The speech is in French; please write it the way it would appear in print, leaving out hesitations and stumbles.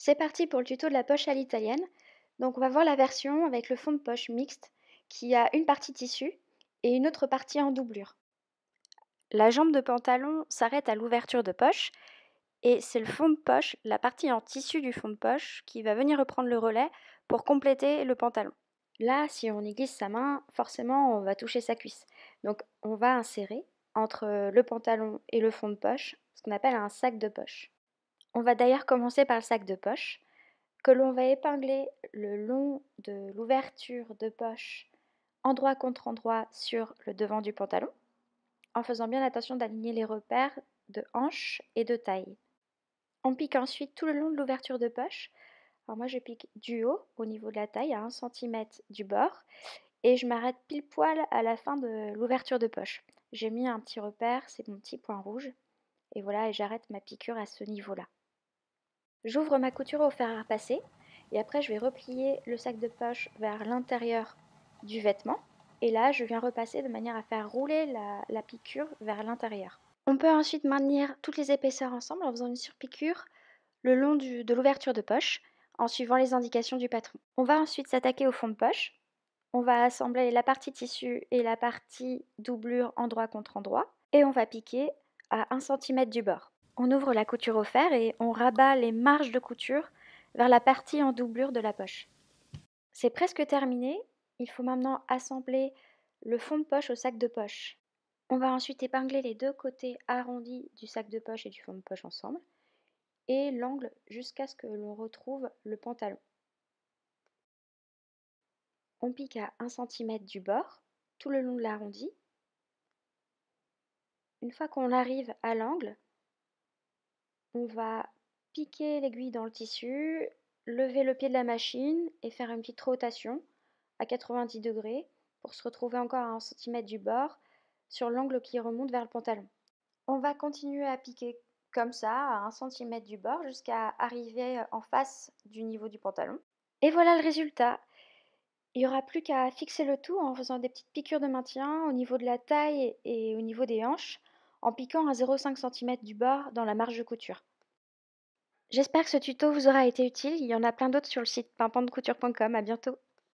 C'est parti pour le tuto de la poche à l'italienne. Donc on va voir la version avec le fond de poche mixte qui a une partie tissu et une autre partie en doublure. La jambe de pantalon s'arrête à l'ouverture de poche et c'est le fond de poche, la partie en tissu du fond de poche, qui va venir reprendre le relais pour compléter le pantalon. Là, si on y glisse sa main, forcément on va toucher sa cuisse. Donc on va insérer entre le pantalon et le fond de poche ce qu'on appelle un sac de poche. On va d'ailleurs commencer par le sac de poche, que l'on va épingler le long de l'ouverture de poche, endroit contre endroit sur le devant du pantalon, en faisant bien attention d'aligner les repères de hanche et de taille. On pique ensuite tout le long de l'ouverture de poche. Alors moi je pique du haut au niveau de la taille à 1 cm du bord et je m'arrête pile poil à la fin de l'ouverture de poche. J'ai mis un petit repère, c'est mon petit point rouge, et voilà, et j'arrête ma piqûre à ce niveau-là. J'ouvre ma couture au fer à repasser et après je vais replier le sac de poche vers l'intérieur du vêtement et là je viens repasser de manière à faire rouler la piqûre vers l'intérieur. On peut ensuite maintenir toutes les épaisseurs ensemble en faisant une surpiqûre le long de l'ouverture de poche en suivant les indications du patron. On va ensuite s'attaquer au fond de poche. On va assembler la partie tissu et la partie doublure endroit contre endroit et on va piquer à 1 cm du bord. On ouvre la couture au fer et on rabat les marges de couture vers la partie en doublure de la poche. C'est presque terminé, il faut maintenant assembler le fond de poche au sac de poche. On va ensuite épingler les deux côtés arrondis du sac de poche et du fond de poche ensemble et l'angle jusqu'à ce que l'on retrouve le pantalon. On pique à 1 cm du bord, tout le long de l'arrondi. Une fois qu'on arrive à l'angle, on va piquer l'aiguille dans le tissu, lever le pied de la machine et faire une petite rotation à 90 degrés pour se retrouver encore à 1 cm du bord sur l'angle qui remonte vers le pantalon. On va continuer à piquer comme ça à 1 cm du bord jusqu'à arriver en face du niveau du pantalon. Et voilà le résultat. Il n'y aura plus qu'à fixer le tout en faisant des petites piqûres de maintien au niveau de la taille et au niveau des hanches, en piquant à 0,5 cm du bord dans la marge de couture. J'espère que ce tuto vous aura été utile, il y en a plein d'autres sur le site pimpantecouture.com, à bientôt.